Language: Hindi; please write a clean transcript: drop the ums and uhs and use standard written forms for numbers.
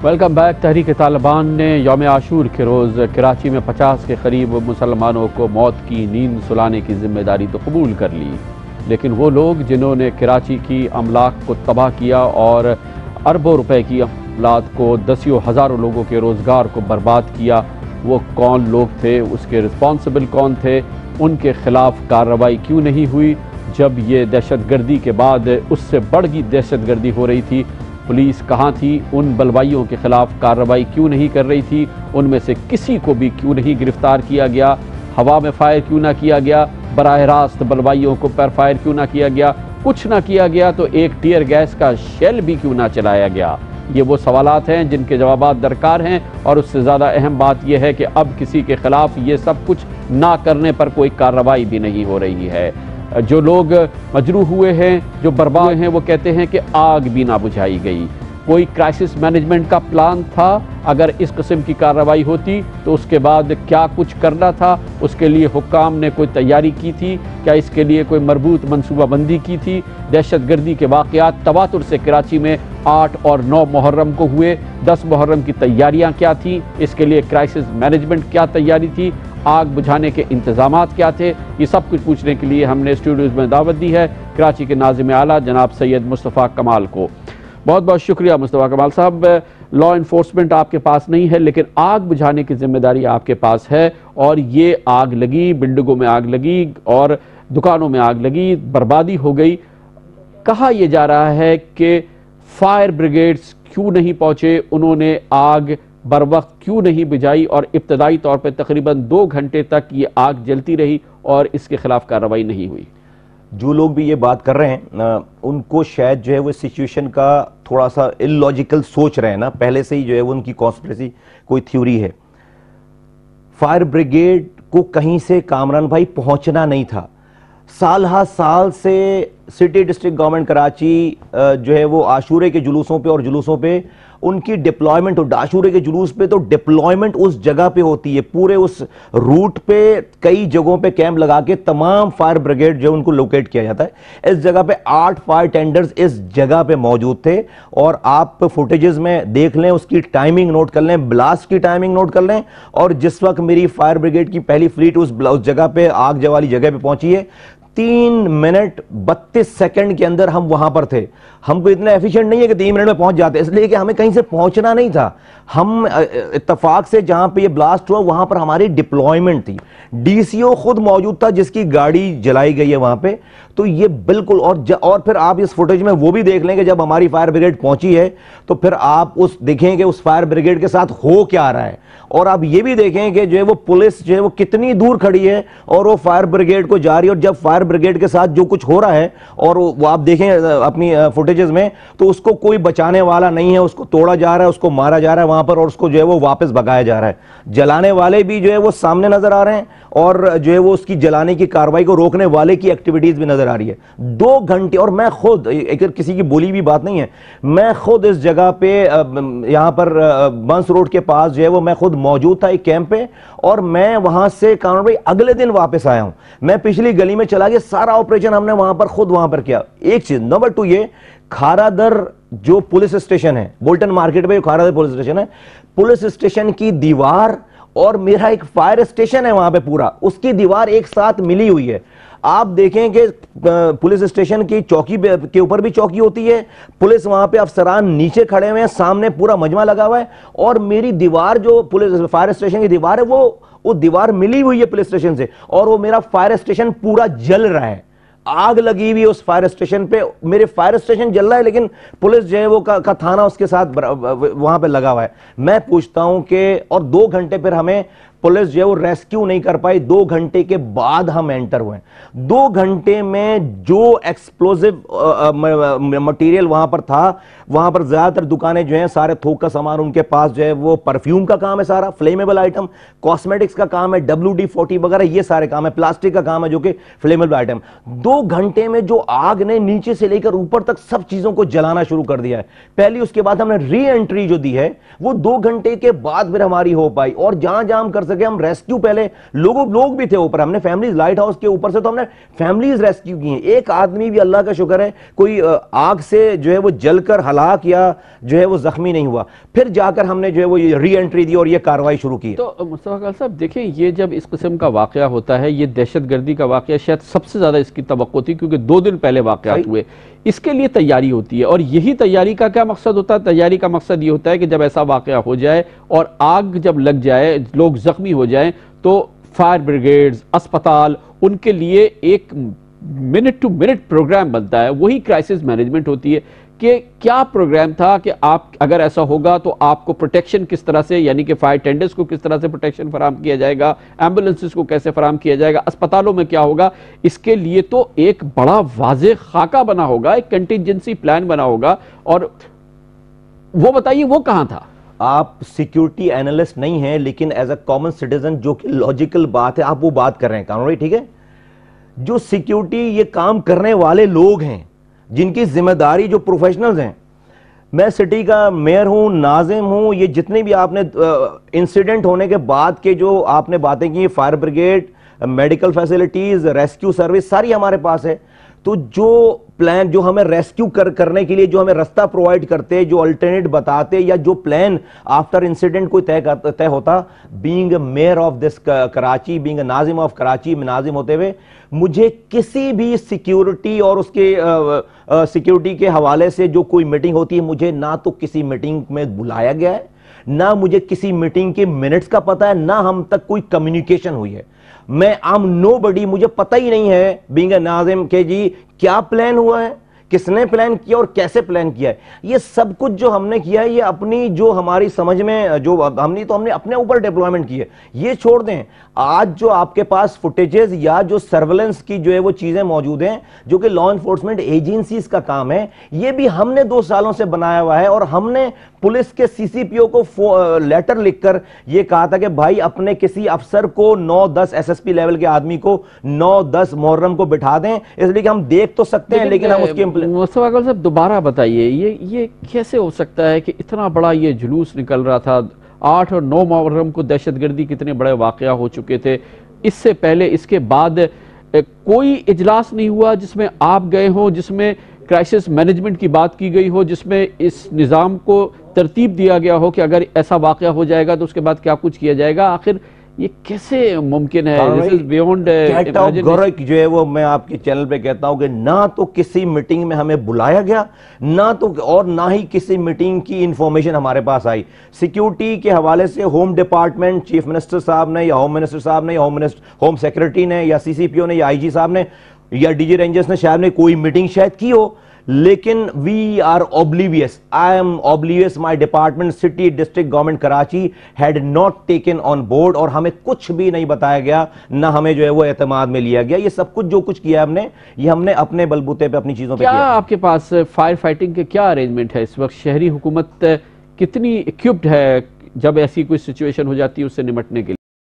Welcome back. तहरीक तालिबान ने यौम आशूर के रोज़ कराची में 50 के करीब मुसलमानों को मौत की नींद सुलाने की जिम्मेदारी तो कबूल कर ली, लेकिन वो लोग जिन्होंने कराची की अमलाक को तबाह किया और अरबों रुपए की अमलाक को दसियों हज़ारों लोगों के रोज़गार को बर्बाद किया, वो कौन लोग थे, उसके रिस्पॉन्सिबल कौन थे, उनके खिलाफ कार्रवाई क्यों नहीं हुई? जब ये दहशतगर्दी के बाद उससे बढ़ गई दहशतगर्दी हो रही थी, पुलिस कहाँ थी? उन बलवाइयों के खिलाफ कार्रवाई क्यों नहीं कर रही थी? उनमें से किसी को भी क्यों नहीं गिरफ्तार किया गया? हवा में फायर क्यों ना किया गया? बराह रास्त बलवाइयों को पर फायर क्यों ना किया गया? कुछ ना किया गया तो एक टीयर गैस का शेल भी क्यों ना चलाया गया? ये वो सवालात हैं जिनके जवाब दरकार हैं, और उससे ज़्यादा अहम बात यह है कि अब किसी के खिलाफ ये सब कुछ ना करने पर कोई कार्रवाई भी नहीं हो रही है। जो लोग मजरूह हुए हैं, जो बर्बाद हैं, वो कहते हैं कि आग भी ना बुझाई गई। कोई क्राइसिस मैनेजमेंट का प्लान था? अगर इस किस्म की कार्रवाई होती तो उसके बाद क्या कुछ करना था? उसके लिए हुक्काम ने कोई तैयारी की थी? क्या इसके लिए कोई मरबूत मनसूबाबंदी की थी? दहशतगर्दी के वाक़यात तवातुर से कराची में 8 और 9 मुहर्रम को हुए। 10 मुहर्रम की तैयारियां क्या थी? इसके लिए क्राइसिस मैनेजमेंट क्या तैयारी थी? आग बुझाने के इंतजामात क्या थे? ये सब कुछ पूछने के लिए हमने स्टूडियोज़ में दावत दी है कराची के नाज़िम आला जनाब सैयद मुस्तफ़ा कमाल को। बहुत बहुत शुक्रिया मुस्तफ़ा कमाल साहब। लॉ इन्फोर्समेंट आपके पास नहीं है, लेकिन आग बुझाने की जिम्मेदारी आपके पास है, और ये आग लगी, बिल्डिंगों में आग लगी और दुकानों में आग लगी, बर्बादी हो गई। कहा यह जा रहा है कि फायर ब्रिगेड्स क्यों नहीं पहुंचे, उन्होंने आग बर वक्त क्यों नहीं बुझाई, और इब्तदाई तौर पर तकरीबन 2 घंटे तक ये आग जलती रही और इसके खिलाफ कार्रवाई नहीं हुई। जो लोग भी ये बात कर रहे हैं उनको शायद जो है वो सिचुएशन का थोड़ा सा इलॉजिकल सोच रहे हैं ना, पहले से ही जो है वो उनकी कॉन्स्पिरेसी कोई थ्योरी है। फायर ब्रिगेड को कहीं से कामरान भाई पहुंचना नहीं था। साल हा साल से सिटी डिस्ट्रिक्ट गवर्नमेंट कराची जो है वो आशूरे के जुलूसों पे और जुलूसों पे उनकी डिप्लॉयमेंट, आशूरे के जुलूस पे तो डिप्लॉयमेंट उस जगह पे होती है, पूरे उस रूट पे कई जगहों पे कैंप लगा के तमाम फायर ब्रिगेड जो उनको लोकेट किया जाता है। इस जगह पे 8 फायर टेंडर्स इस जगह पे मौजूद थे, और आप फुटेजेस में देख लें, उसकी टाइमिंग नोट कर लें, ब्लास्ट की टाइमिंग नोट कर लें, और जिस वक्त मेरी फायर ब्रिगेड की पहली फ्लीट उस जगह पे आग वाली जगह पे पहुंची है, 3 मिनट 32 सेकंड के अंदर हम वहां पर थे। हमको इतना एफिशिएंट नहीं है कि 3 मिनट में पहुंच जाते, इसलिए कि हमें कहीं से पहुंचना नहीं था। हम इत्तेफाक से जहां पे ये ब्लास्ट हुआ वहां पर हमारी डिप्लॉयमेंट थी, डीसीओ खुद मौजूद था जिसकी गाड़ी जलाई गई है वहां पे। तो ये बिल्कुल, और फिर आप इस फुटेज में वो भी देख लें कि जब हमारी फायर ब्रिगेड पहुंची है तो फिर आप उस देखें कि उस फायर ब्रिगेड के साथ हो क्या रहा है, और आप ये भी देखें कि जो है वो पुलिस जो है वो कितनी दूर खड़ी है और वो फायर ब्रिगेड को जा रही है। और जब फायर ब्रिगेड के साथ जो कुछ हो रहा है और वो आप देखें अपनी फुटेजेस में, तो उसको कोई बचाने वाला नहीं है, उसको तोड़ा जा रहा है, उसको मारा जा रहा है वहां पर, और उसको जो है वो वापस भगाया जा रहा है। जलाने वाले भी जो है वो सामने नजर आ रहे हैं, और जो है वो उसकी जलाने की कार्रवाई को रोकने वाले की एक्टिविटीज भी नजर आ रही है। 2 घंटे, और मैं खुद, एक किसी की बोली भी बात नहीं है, मैं खुद इस जगह पे यहां पर बंस रोड के पास जो है वो मैं खुद मौजूद था एक कैंप पे, और मैं वहां से कानून भाई अगले दिन वापस आया हूं। मैं पिछली गली में चला गया, सारा ऑपरेशन हमने वहां पर खुद वहां पर किया। एक चीज। नंबर 2, ये खारादर जो पुलिस स्टेशन है, बोल्टन मार्केट में जो खारादर पुलिस स्टेशन है, पुलिस स्टेशन की दीवार और मेरा एक फायर स्टेशन है वहां पे पूरा, उसकी दीवार एक साथ मिली हुई है। आप देखें कि पुलिस स्टेशन की चौकी के ऊपर भी चौकी होती है, पुलिस वहां पे अफसरान नीचे खड़े हुए हैं, सामने पूरा मजमा लगा हुआ है, और मेरी दीवार जो पुलिस फायर स्टेशन की दीवार है वो दीवार मिली हुई है पुलिस स्टेशन से, और वो मेरा फायर स्टेशन पूरा जल रहा है। आग लगी हुई उस फायर स्टेशन पे, मेरे फायर स्टेशन जल रहा है, लेकिन पुलिस जो है वो का थाना उसके साथ वहां पे लगा हुआ है। मैं पूछता हूं कि, और 2 घंटे फिर हमें पुलिस जो है वो रेस्क्यू नहीं कर पाई। 2 घंटे के बाद हम एंटर हुए। 2 घंटे में जो एक्सप्लोजिव मटेरियल वहां पर था, वहां पर ज्यादातर दुकानें जो हैं सारे थोक का सामान उनके पास जो है वो परफ्यूम का काम है, सारा फ्लेमेबल आइटम, कॉस्मेटिक्स का काम है, WD-40 वगैरह ये सारे काम है, प्लास्टिक का काम है जो कि फ्लेमेबल आइटम। 2 घंटे में जो आग ने नीचे से लेकर ऊपर तक सब चीजों को जलाना शुरू कर दिया है पहली, उसके बाद हमने री एंट्री जो दी है वो 2 घंटे के बाद फिर हमारी हो पाई। और जहां जहां हम कर सके हम रेस्क्यू, पहले लोग भी थे ऊपर, हमने फैमिलीज, लाइट हाउस के ऊपर से तो हमने फैमिलीज रेस्क्यू की हैं। एक आदमी भी अल्लाह का शुक्र है कोई आग से जो है वो जलकर हलाक या जो है वो जख्मी नहीं हुआ। फिर जाकर हमने जो है वो री एंट्री दी और ये कार्रवाई शुरू की। तो मुस्तफा खालिद साहब देखिए, ये जब इस किस्म का वाकया होता है, ये दहशतगर्दी का वाकया शायद सबसे ज्यादा इसकी तवक्को थी, क्योंकि 2 दिन पहले वाकयात हुए, इसके लिए तैयारी होती है। और यही तैयारी का क्या मकसद होता है? तैयारी का मकसद ये होता है कि जब ऐसा वाकया हो जाए और आग जब लग जाए, लोग जख्मी हो जाएं, तो फायर ब्रिगेड्स, अस्पताल, उनके लिए एक मिनट टू मिनट प्रोग्राम बनता है। वही क्राइसिस मैनेजमेंट होती है कि क्या प्रोग्राम था कि आप अगर ऐसा होगा तो आपको प्रोटेक्शन किस तरह से, यानी कि फायर टेंडर्स को किस तरह से प्रोटेक्शन फराम किया जाएगा, एम्बुलेंसेस को कैसे फराम किया जाएगा, अस्पतालों में क्या होगा। इसके लिए तो एक बड़ा वाज़ेह खाका बना होगा, एक कंटिजेंसी प्लान बना होगा। और वो बताइए वो कहां था? आप सिक्योरिटी एनालिस्ट नहीं हैं, लेकिन एज अ कॉमन सिटीजन जो कि लॉजिकल बात है, आप वो बात कर रहे हैं कानूनी, ठीक है। जो सिक्योरिटी ये काम करने वाले लोग हैं, जिनकी जिम्मेदारी, जो प्रोफेशनल्स हैं, मैं सिटी का मेयर हूं, नाजिम हूं, ये जितने भी आपने इंसिडेंट होने के बाद के जो आपने बातें की, fire brigade, medical facilities, rescue service सारी हमारे पास है। तो जो प्लान, जो हमें रेस्क्यू करने के लिए जो हमें रास्ता प्रोवाइड करते, जो अल्टरनेट बताते, या जो प्लान आफ्टर इंसिडेंट कोई तय होता, being mayor of this Karachi, being Nazim of Karachi, Nazim होते हुए मुझे किसी भी सिक्योरिटी और उसके सिक्योरिटी के हवाले से जो कोई मीटिंग होती है, मुझे ना तो किसी मीटिंग में बुलाया गया है, ना मुझे किसी मीटिंग के मिनट्स का पता है, ना हम तक कोई कम्युनिकेशन हुई है। मैं आम नोबडी, मुझे पता ही नहीं है बीइंग नाजिम के जी क्या प्लान हुआ है, किसने प्लान किया और कैसे प्लान किया है। ये सब कुछ जो हमने किया है, ये अपनी जो हमारी समझ में जो हमने अपने ऊपर डिप्लॉयमेंट की है। ये छोड़ दें, आज जो आपके पास फुटेजेस या जो सर्वेलेंस की जो है वो चीजें मौजूद हैं, जो कि लॉ एनफोर्समेंट एजेंसीज का काम है, ये भी हमने 2 सालों से बनाया हुआ है। और हमने पुलिस के सीसीपीओ को लेटर लिखकर ये कहा था कि भाई अपने किसी अफसर को 9-10 एसएसपी लेवल के आदमी को 9-10 मुहर्रम को बिठा दें, इसलिए कि हम देख तो सकते हैं लेकिन हम उसके मुस्तफा खालिद साहब दोबारा बताइए, ये कैसे हो सकता है कि इतना बड़ा ये जुलूस निकल रहा था? 8 और 9 मुहर्रम को दहशतगर्दी कितने बड़े वाकया हो चुके थे, इससे पहले इसके बाद कोई इजलास नहीं हुआ जिसमें आप गए हो, जिसमें क्राइसिस मैनेजमेंट की बात की गई हो, जिसमें इस निज़ाम को तरतीब दिया गया हो कि अगर ऐसा वाकया हो जाएगा तो उसके बाद क्या कुछ किया जाएगा। आखिर ये कैसे मुमकिन है? दिस इज बियॉन्ड गौरव जो है वो मैं आपके चैनल पे कहता हूं कि ना तो किसी मीटिंग में हमें बुलाया गया, ना तो और ना ही किसी मीटिंग की इंफॉर्मेशन हमारे पास आई। सिक्योरिटी के हवाले से होम डिपार्टमेंट, चीफ मिनिस्टर साहब ने या होम मिनिस्टर साहब ने या होम सेक्रेटरी ने या सीसीपीओ ने या आईजी साहब ने या डीजी रेंजर्स ने शायद कोई मीटिंग शायद की हो, लेकिन we are oblivious. I am oblivious. My department, city, district government Karachi had not taken on board, और हमें कुछ भी नहीं बताया गया, ना हमें जो है वो एतमाद में लिया गया। ये सब कुछ जो कुछ किया हमने, ये हमने अपने बलबूते पे अपनी चीजों पे किया। आपके पास फायर फाइटिंग के क्या अरेंजमेंट है इस वक्त? शहरी हुकूमत कितनी इक्विप्ड है जब ऐसी कोई सिचुएशन हो जाती है उससे निपटने के लिए?